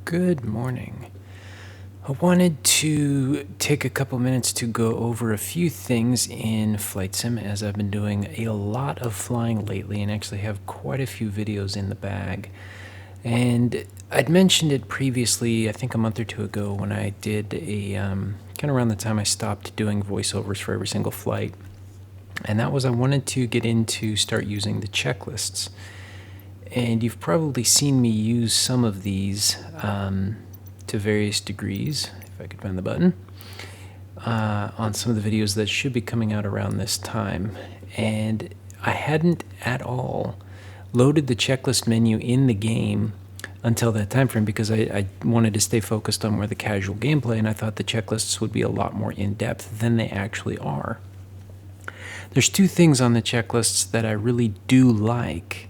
Good morning. I wanted to take a couple minutes to go over a few things in Flight Sim, as I've been doing a lot of flying lately and actually have quite a few videos in the bag. And I'd mentioned it previously, I think a month or two ago, when I did a kind of around the time I stopped doing voiceovers for every single flight. And that was I wanted to get into start using the checklists. And you've probably seen me use some of these to various degrees, if I could find the button, on some of the videos that should be coming out around this time. And I hadn't at all loaded the checklist menu in the game until that time frame because I wanted to stay focused on more the casual gameplay, and I thought the checklists would be a lot more in-depth than they actually are. There's two things on the checklists that I really do like,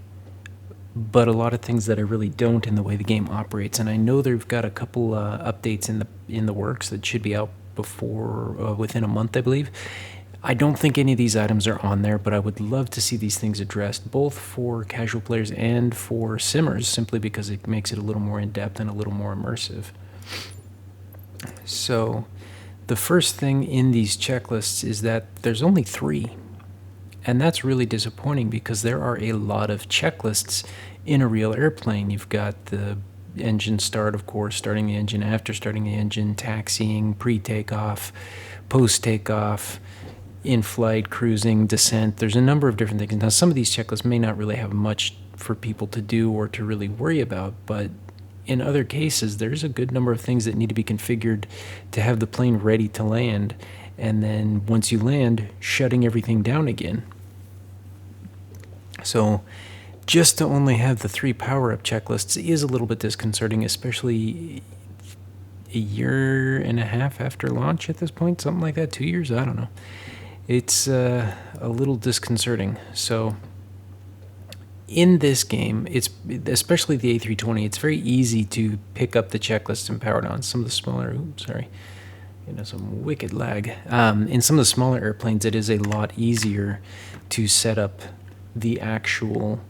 but a lot of things that I really don't in the way the game operates. And I know they've got a couple updates in the works that should be out before within a month, I believe. I don't think any of these items are on there, but I would love to see these things addressed, both for casual players and for simmers, simply because it makes it a little more in-depth and a little more immersive. So the first thing in these checklists is that there's only 3. And that's really disappointing because there are a lot of checklists in a real airplane. You've got the engine start, of course, starting the engine, after starting the engine, taxiing, pre-takeoff, post-takeoff, in-flight, cruising, descent. There's a number of different things. Now, some of these checklists may not really have much for people to do or to really worry about, but in other cases, there's a good number of things that need to be configured to have the plane ready to land. And then once you land, shutting everything down again. So just to only have the 3 power-up checklists is a little bit disconcerting, especially a year and a half after launch at this point, something like that, 2 years, I don't know. It's a little disconcerting. So in this game, it's especially the A320, it's very easy to pick up the checklists and power it on. Some of the smaller, some wicked lag. In some of the smaller airplanes, it is a lot easier to set up the actual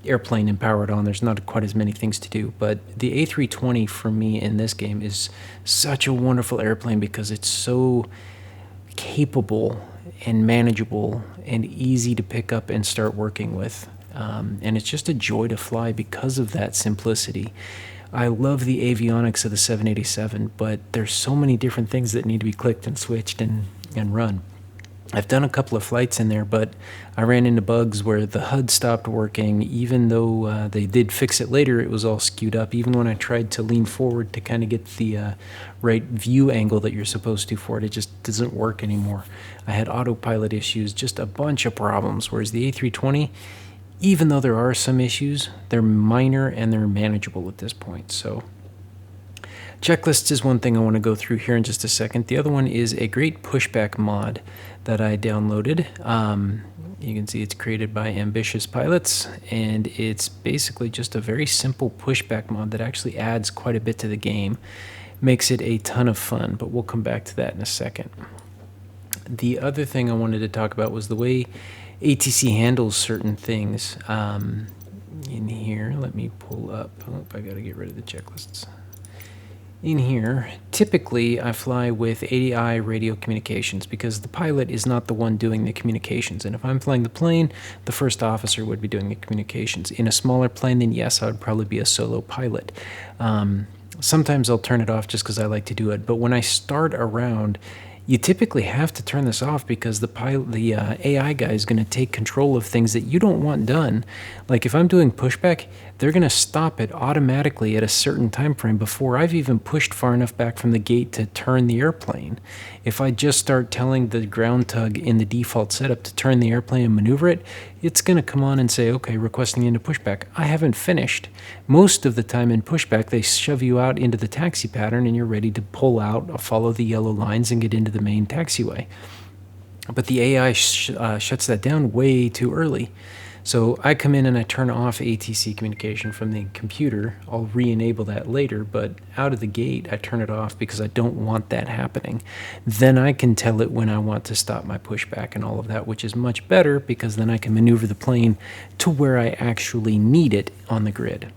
airplane and power it on. There's not quite as many things to do, but the A320 for me in this game is such a wonderful airplane because it's so capable and manageable and easy to pick up and start working with. And it's just a joy to fly because of that simplicity. I love the avionics of the 787, but there's so many different things that need to be clicked and switched and run. I've done a couple of flights in there, but I ran into bugs where the HUD stopped working. Even though they did fix it later, it was all skewed up. Even when I tried to lean forward to kind of get the right view angle that you're supposed to for it, it just doesn't work anymore. I had autopilot issues, just a bunch of problems, whereas the A320, even though there are some issues, they're minor and they're manageable at this point. So checklists is one thing I want to go through here in just a second. The other one is a great pushback mod that I downloaded. You can see it's created by Ambitious Pilots, and it's basically just a very simple pushback mod that actually adds quite a bit to the game. Makes it a ton of fun, but we'll come back to that in a second. The other thing I wanted to talk about was the way ATC handles certain things. In here, let me pull up. Oh, I gotta get rid of the checklists. In here, typically I fly with ADI radio communications because the pilot is not the one doing the communications. And if I'm flying the plane, the first officer would be doing the communications. In a smaller plane, then yes, I would probably be a solo pilot. Sometimes I'll turn it off just because I like to do it. But when I start around, you typically have to turn this off because the AI guy is going to take control of things that you don't want done. Like if I'm doing pushback, they're going to stop it automatically at a certain time frame before I've even pushed far enough back from the gate to turn the airplane. If I just start telling the ground tug in the default setup to turn the airplane and maneuver it, it's going to come on and say, okay, requesting into pushback. I haven't finished. Most of the time in pushback, they shove you out into the taxi pattern and you're ready to pull out, follow the yellow lines and get into the main taxiway. But the AI shuts that down way too early. So I come in and I turn off ATC communication from the computer. I'll re-enable that later, but out of the gate, I turn it off because I don't want that happening. Then I can tell it when I want to stop my pushback and all of that, which is much better because then I can maneuver the plane to where I actually need it on the grid.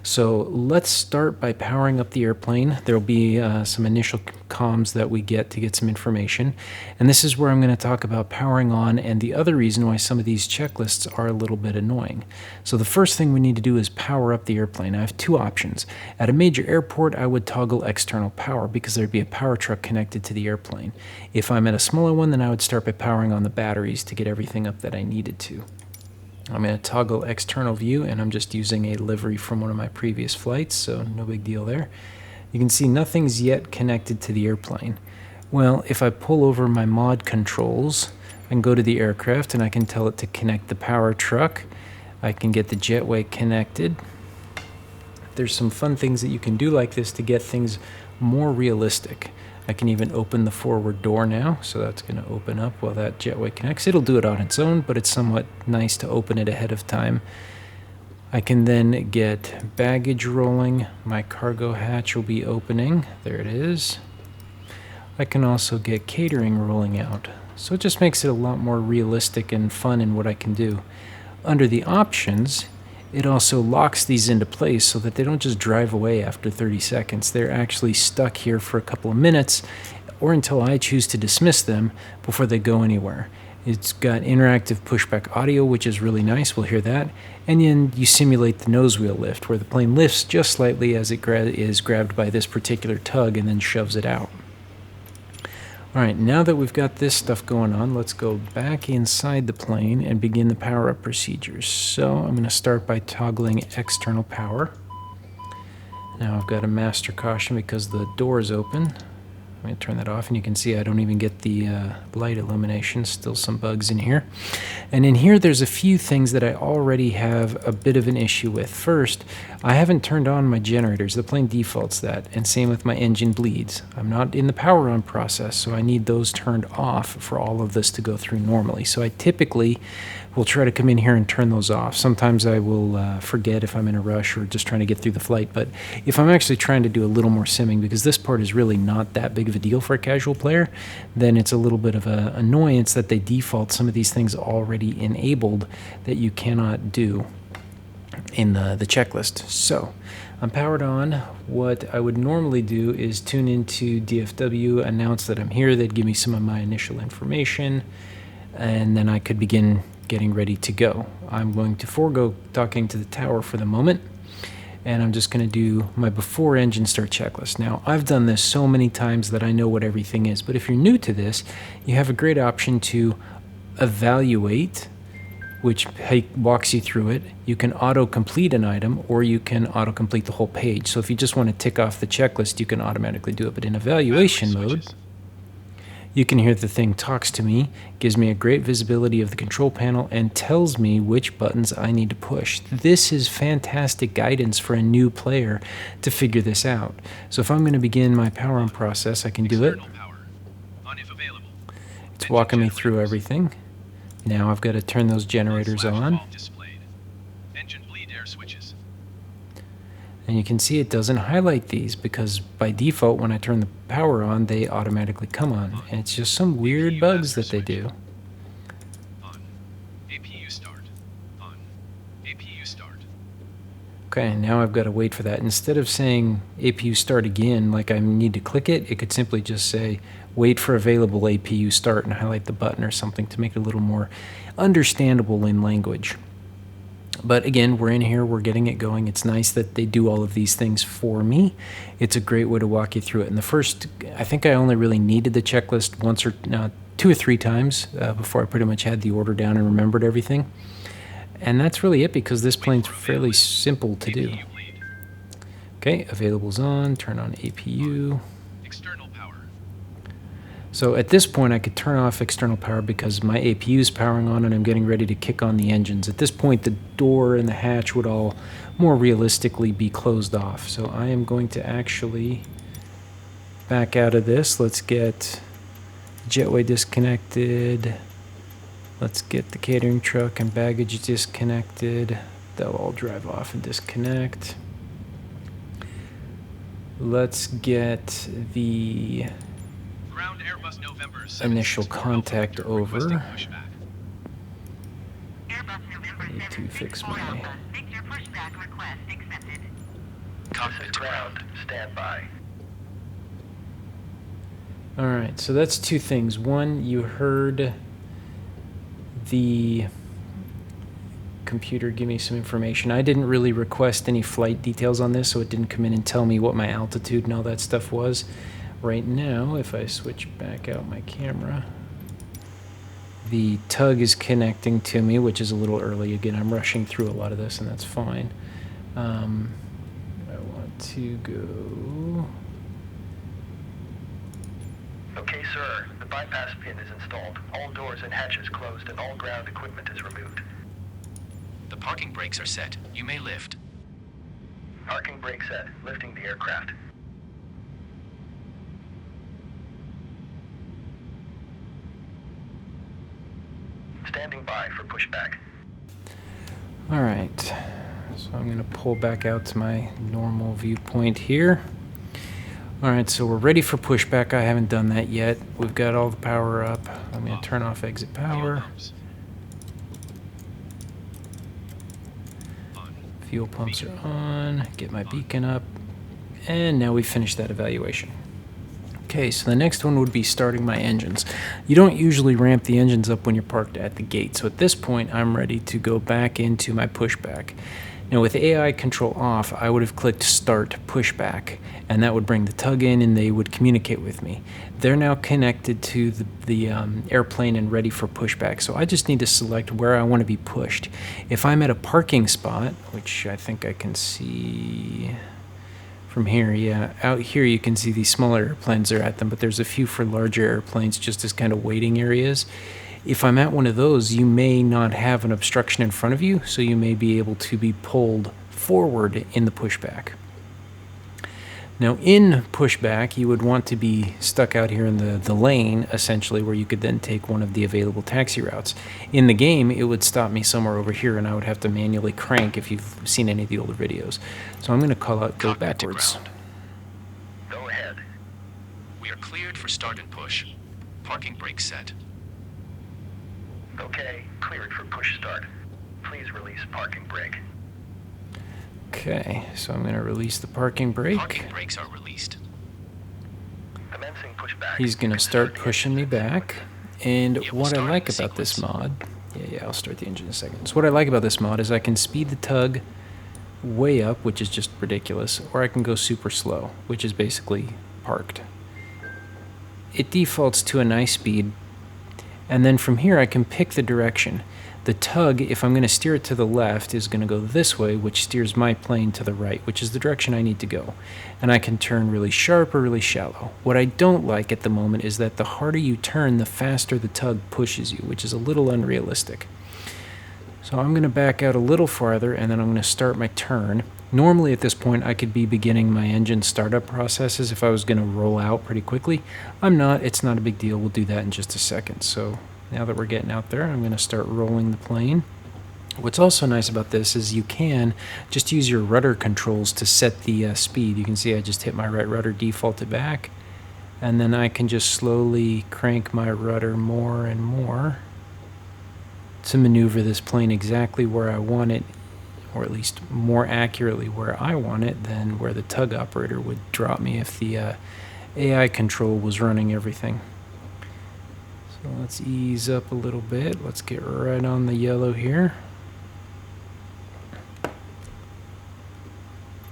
So let's start by powering up the airplane. There'll be some initial comms that we get to get some information. And this is where I'm going to talk about powering on and the other reason why some of these checklists are a little bit annoying. So the first thing we need to do is power up the airplane. I have two options. At a major airport, I would toggle external power because there'd be a power truck connected to the airplane. If I'm at a smaller one, then I would start by powering on the batteries to get everything up that I needed to. I'm going to toggle external view, and I'm just using a livery from one of my previous flights, so no big deal there. You can see nothing's yet connected to the airplane. Well, if I pull over my mod controls, I can go to the aircraft and I can tell it to connect the power truck. I can get the jetway connected. There's some fun things that you can do like this to get things more realistic. I can even open the forward door now, so that's going to open up while that jetway connects. It'll do it on its own, but it's somewhat nice to open it ahead of time. I can then get baggage rolling. My cargo hatch will be opening. There it is. I can also get catering rolling out. So it just makes it a lot more realistic and fun in what I can do. Under the options, it also locks these into place so that they don't just drive away after 30 seconds. They're actually stuck here for a couple of minutes or until I choose to dismiss them before they go anywhere. It's got interactive pushback audio, which is really nice. We'll hear that. And then you simulate the nose wheel lift, where the plane lifts just slightly as it is grabbed by this particular tug and then shoves it out. All right, now that we've got this stuff going on, let's go back inside the plane and begin the power-up procedures. So I'm going to start by toggling external power. Now I've got a master caution because the door is open. I'm going to turn that off, and you can see I don't even get the light illumination. Still some bugs in here. And in here, there's a few things that I already have a bit of an issue with. First, I haven't turned on my generators. The plane defaults that, and same with my engine bleeds. I'm not in the power on process, so I need those turned off for all of this to go through normally. So I typically will try to come in here and turn those off. Sometimes I will forget if I'm in a rush or just trying to get through the flight, but if I'm actually trying to do a little more simming, because this part is really not that big of a deal for a casual player, then it's a little bit of an annoyance that they default some of these things already enabled that you cannot do in the checklist. So I'm powered on. What I would normally do is tune into DFW, announce that I'm here. They'd give me some of my initial information, and then I could begin getting ready to go. I'm going to forego talking to the tower for the moment, and I'm just going to do my before engine start checklist. Now, I've done this so many times that I know what everything is, but if you're new to this, you have a great option to evaluate, which walks you through it. You can auto-complete an item, or you can auto-complete the whole page. So if you just want to tick off the checklist, you can automatically do it. But in evaluation mode, you can hear the thing talks to me, gives me a great visibility of the control panel, and tells me which buttons I need to push. This is fantastic guidance for a new player to figure this out. So if I'm going to begin my power on process, I can do it. It's walking me through everything. Now I've got to turn those generators on. And you can see it doesn't highlight these because by default when I turn the power on, they automatically come on. And it's just some weird bugs that they do. Okay, now I've got to wait for that. Instead of saying APU start again, like I need to click it, it could simply just say wait for available APU start and highlight the button or something to make it a little more understandable in language. But again, we're in here, we're getting it going. It's nice that they do all of these things for me. It's a great way to walk you through it. And the first, I think I only really needed the checklist once or two or three times before I pretty much had the order down and remembered everything. And that's really it because this plane's fairly simple to do. Okay, availables on, turn on APU. So at this point I could turn off external power because my APU is powering on and I'm getting ready to kick on the engines. At this point the door and the hatch would all more realistically be closed off. So I am going to actually back out of this. Let's get jetway disconnected. Let's get the catering truck and baggage disconnected. They'll all drive off and disconnect. Let's get the initial contact over. I need to fix my... cockpit to ground. Stand by. Alright, so that's two things. One, you heard the computer give me some information. I didn't really request any flight details on this, so it didn't come in and tell me what my altitude and all that stuff was. Right now, if I switch back out my camera, the tug is connecting to me, which is a little early. Again, I'm rushing through a lot of this, and that's fine. I want to go... Okay, sir. The bypass pin is installed. All doors and hatches closed and all ground equipment is removed. The parking brakes are set. You may lift. Parking brake set. Lifting the aircraft. Standing by for pushback. Alright, so I'm going to pull back out to my normal viewpoint here. Alright, so we're ready for pushback. I haven't done that yet. We've got all the power up. I'm going to turn off exit power. Fuel pumps are on. Get my beacon up. And now we've finished that evaluation. Okay, so the next one would be starting my engines. You don't usually ramp the engines up when you're parked at the gate, so at this point I'm ready to go back into my pushback. Now with AI control off, I would have clicked start pushback, and that would bring the tug in and they would communicate with me. They're now connected to the airplane and ready for pushback, so I just need to select where I want to be pushed. If I'm at a parking spot, which I think I can see... from here, yeah. Out here you can see these smaller airplanes are at them, but there's a few for larger airplanes just as kind of waiting areas. If I'm at one of those, you may not have an obstruction in front of you, so you may be able to be pulled forward in the pushback. Now in pushback, you would want to be stuck out here in the lane, essentially, where you could then take one of the available taxi routes. In the game, it would stop me somewhere over here, and I would have to manually crank if you've seen any of the older videos. So I'm going to call out go backwards. Go ahead. We are cleared for start and push. Parking brake set. Okay, cleared for push start. Please release parking brake. Okay, so I'm going to release the parking brake. Parking brakes are released. Commencing pushback. He's going to start pushing me back. And It will what I start like in about this sequence. mod... Yeah, I'll start the engine in a second. So what I like about this mod is I can speed the tug way up, which is just ridiculous, or I can go super slow, which is basically parked. It defaults to a nice speed, and then from here I can pick the direction. The tug, if I'm going to steer it to the left, is going to go this way, which steers my plane to the right, which is the direction I need to go. And I can turn really sharp or really shallow. What I don't like at the moment is that the harder you turn, the faster the tug pushes you, which is a little unrealistic. So I'm going to back out a little farther, and then I'm going to start my turn. Normally at this point I could be beginning my engine startup processes if I was going to roll out pretty quickly. I'm not. It's not a big deal. We'll do that in just a second. So now that we're getting out there, I'm going to start rolling the plane. What's also nice about this is you can just use your rudder controls to set the speed. You can see I just hit my right rudder, defaulted back, and then I can just slowly crank my rudder more and more to maneuver this plane exactly where I want it, or at least more accurately where I want it than where the tug operator would drop me if the AI control was running everything. So let's ease up a little bit. Let's get right on the yellow here.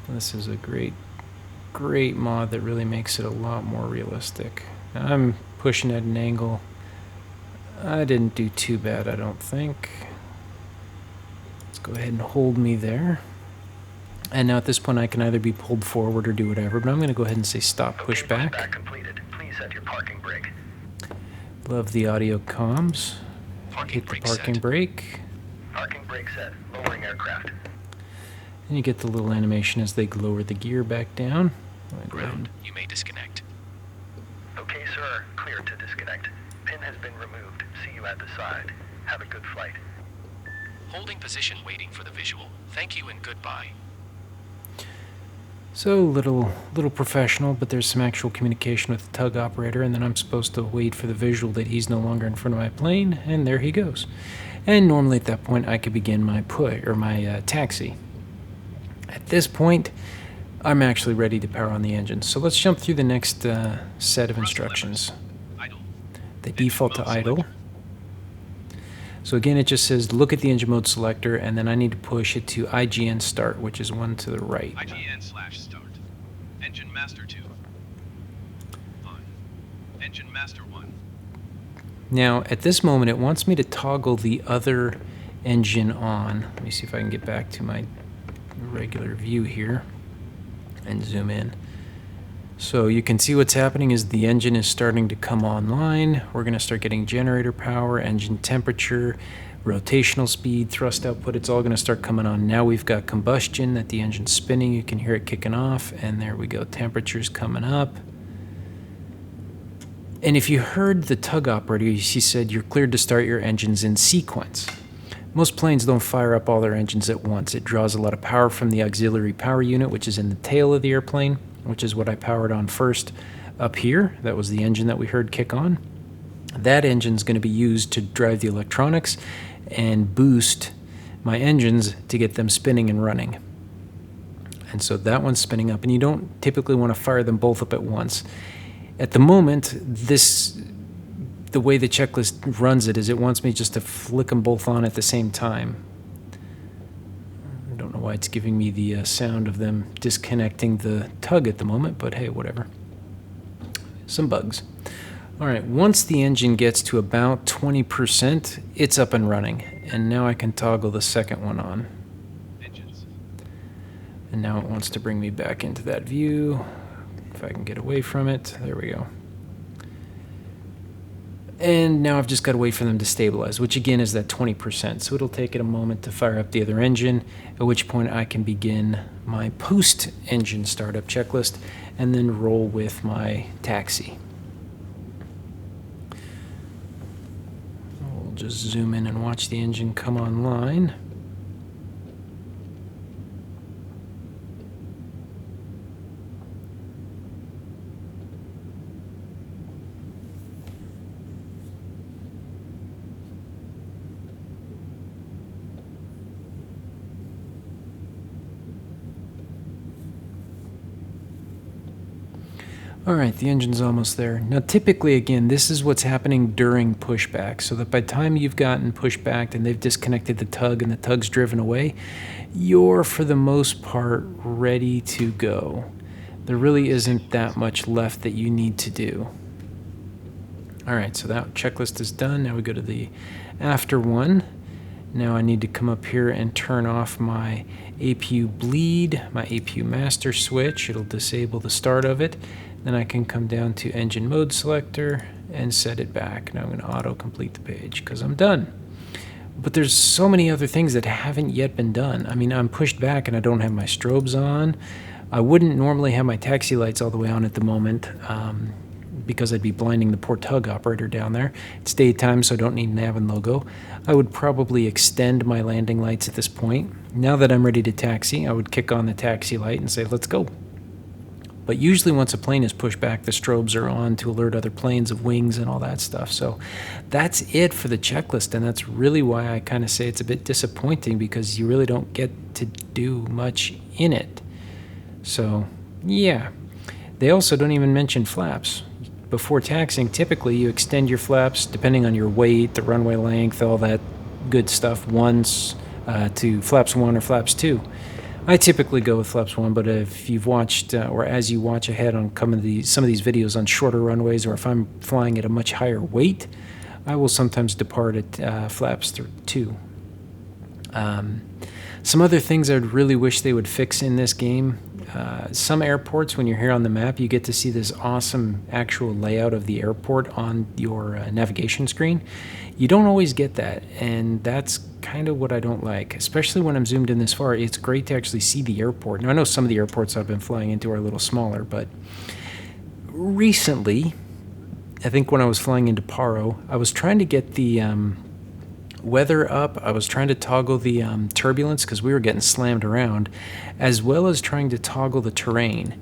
This is a great mod that really makes it a lot more realistic. I'm pushing at an angle. I didn't do too bad, I don't think. Let's go ahead and hold me there. And now at this point I can either be pulled forward or do whatever, but I'm going to go ahead and say stop Okay, pushback. pushback completed. Please set your parking brake. Love the audio comms. Parking Hit the brake parking set. brake. Parking brake set. Lowering aircraft. And you get the little animation as they lower the gear back down. I'm gonna go ahead Ground. You may disconnect. Okay, sir. Clear to disconnect. Pin has been removed. See you at the side. Have a good flight. Holding position waiting for the visual. Thank you and goodbye. So little professional, but there's some actual communication with the tug operator, and then I'm supposed to wait for the visual that he's no longer in front of my plane, and there he goes. And normally at that point I could begin my taxi. At this point, I'm actually ready to power on the engine. So let's jump through the next set of instructions. Idle. They Engine default to mode idle. selector. So again, it just says look at the engine mode selector, and then I need to push it to IGN start, which is one to the right. IGN/start. Engine master 2. On. Engine master 1. Now, at this moment, it wants me to toggle the other engine on. Let me see if I can get back to my regular view here and zoom in. So you can see what's happening is the engine is starting to come online. We're going to start getting generator power, engine temperature, rotational speed, thrust output. It's all going to start coming on. Now we've got combustion, that the engine's spinning. You can hear it kicking off, and there we go. Temperature's coming up. And if you heard the tug operator, she said you're cleared to start your engines in sequence. Most planes don't fire up all their engines at once. It draws a lot of power from the auxiliary power unit, which is in the tail of the airplane, which is what I powered on first up here. That was the engine that we heard kick on. That engine's going to be used to drive the electronics and boost my engines to get them spinning and running. And so that one's spinning up, and you don't typically want to fire them both up at once. At the moment, the way the checklist runs it is it wants me just to flick them both on at the same time. I don't know why it's giving me the sound of them disconnecting the tug at the moment, but hey, whatever. Some bugs. All right, once the engine gets to about 20%, it's up and running, and now I can toggle the second one on. Engines. And now it wants to bring me back into that view. If I can get away from it, there we go. And now I've just got to wait for them to stabilize, which again is that 20%. So it'll take it a moment to fire up the other engine, at which point I can begin my post-engine startup checklist and then roll with my taxi. We'll just zoom in and watch the engine come online. All right, the engine's almost there. Now, typically, again, this is what's happening during pushback, so that by the time you've gotten pushback and they've disconnected the tug and the tug's driven away, you're, for the most part, ready to go. There really isn't that much left that you need to do. All right, so that checklist is done. Now we go to the after one. Now I need to come up here and turn off my APU bleed, my APU master switch. It'll disable the start of it. Then I can come down to engine mode selector and set it back. Now I'm going to auto complete the page because I'm done. But there's so many other things that haven't yet been done. I mean, I'm pushed back and I don't have my strobes on. I wouldn't normally have my taxi lights all the way on at the moment because I'd be blinding the poor tug operator down there. It's daytime, so I don't need an nav and logo. I would probably extend my landing lights at this point. Now that I'm ready to taxi, I would kick on the taxi light and say, let's go. But usually once a plane is pushed back, the strobes are on to alert other planes of wings and all that stuff. So that's it for the checklist, and that's really why I kind of say it's a bit disappointing because you really don't get to do much in it. So, yeah. They also don't even mention flaps. Before taxiing, typically you extend your flaps, depending on your weight, the runway length, all that good stuff, once to flaps 1 or flaps 2. I typically go with flaps 1, but if you've watched, or as you watch ahead on some of these videos on shorter runways, or if I'm flying at a much higher weight, I will sometimes depart at flaps 2. Some other things I would really wish they would fix in this game. Some airports, when you're here on the map, you get to see this awesome actual layout of the airport on your navigation screen. You don't always get that, and that's kind of what I don't like, especially when I'm zoomed in this far. It's great to actually see the airport. Now, I know some of the airports I've been flying into are a little smaller, but recently, I think when I was flying into Paro, I was trying to get the weather up. I was trying to toggle the turbulence because we were getting slammed around, as well as trying to toggle the terrain.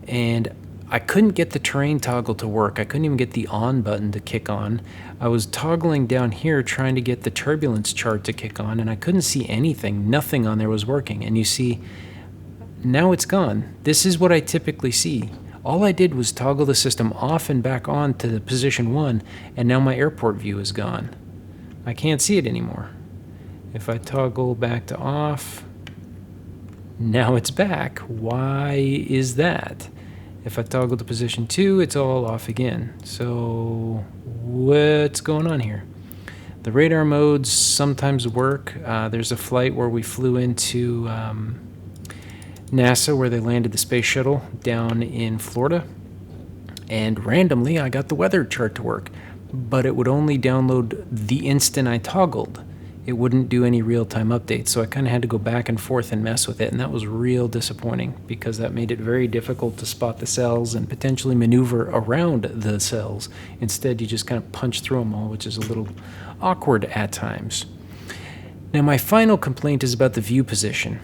And I couldn't get the terrain toggle to work. I couldn't even get the on button to kick on. I was toggling down here trying to get the turbulence chart to kick on, and I couldn't see anything. Nothing on there was working. And you see, now it's gone. This is what I typically see. All I did was toggle the system off and back on to the position 1, and now my airport view is gone. I can't see it anymore. If I toggle back to off, now it's back. Why is that? If I toggle to position 2, it's all off again. So what's going on here? The radar modes sometimes work. There's a flight where we flew into NASA, where they landed the space shuttle down in Florida, and randomly I got the weather chart to work, but it would only download the instant I toggled. It wouldn't do any real-time updates, so I kind of had to go back and forth and mess with it, and that was real disappointing because that made it very difficult to spot the cells and potentially maneuver around the cells. Instead, you just kind of punch through them all, which is a little awkward at times. Now, my final complaint is about the view position.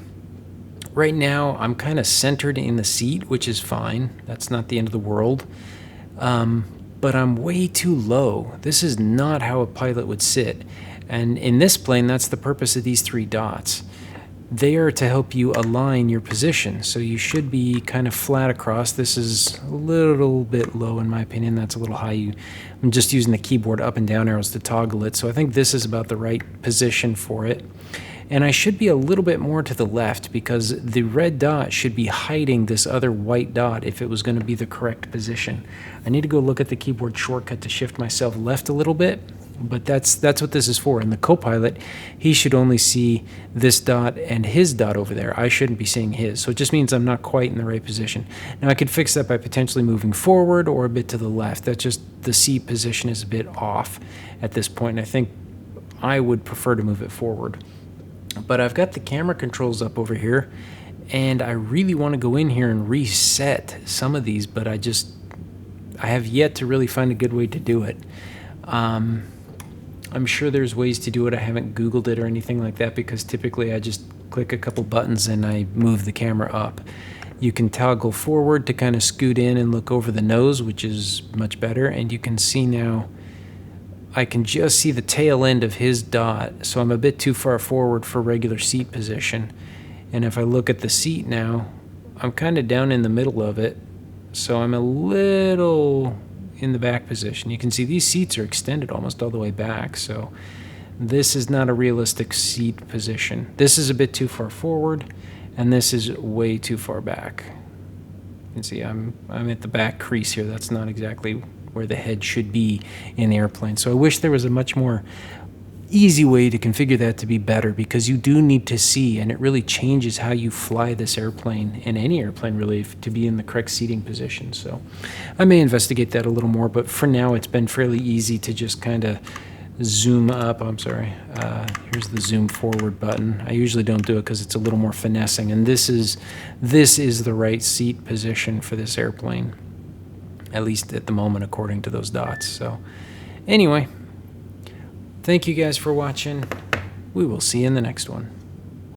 Right now, I'm kind of centered in the seat, which is fine. That's not the end of the world. But I'm way too low. This is not how a pilot would sit. And in this plane, that's the purpose of these 3 dots. They are to help you align your position. So you should be kind of flat across. This is a little bit low in my opinion. That's a little high. I'm just using the keyboard up and down arrows to toggle it. So I think this is about the right position for it. And I should be a little bit more to the left because the red dot should be hiding this other white dot if it was going to be the correct position. I need to go look at the keyboard shortcut to shift myself left a little bit, but that's what this is for. And the co-pilot, he should only see this dot and his dot over there. I shouldn't be seeing his. So it just means I'm not quite in the right position. Now I could fix that by potentially moving forward or a bit to the left. That's just the seat position is a bit off at this point. And I think I would prefer to move it forward. But I've got the camera controls up over here, and I really want to go in here and reset some of these, but I have yet to really find a good way to do it. I'm sure there's ways to do it. I haven't Googled it or anything like that because typically I just click a couple buttons and I move the camera up. You can toggle forward to kind of scoot in and look over the nose, which is much better, and you can see now I can just see the tail end of his dot, so I'm a bit too far forward for regular seat position. And if I look at the seat now, I'm kind of down in the middle of it, so I'm a little in the back position. You can see these seats are extended almost all the way back, so this is not a realistic seat position. This is a bit too far forward, and this is way too far back. You can see I'm at the back crease here. That's not exactly where the head should be in the airplane. So I wish there was a much more easy way to configure that to be better, because you do need to see, and it really changes how you fly this airplane, and any airplane really, to be in the correct seating position. So I may investigate that a little more, but for now it's been fairly easy to just kind of zoom up. Here's the zoom forward button. I usually don't do it because it's a little more finessing, and this is the right seat position for this airplane, at least at the moment, according to those dots. So anyway, thank you guys for watching. We will see you in the next one.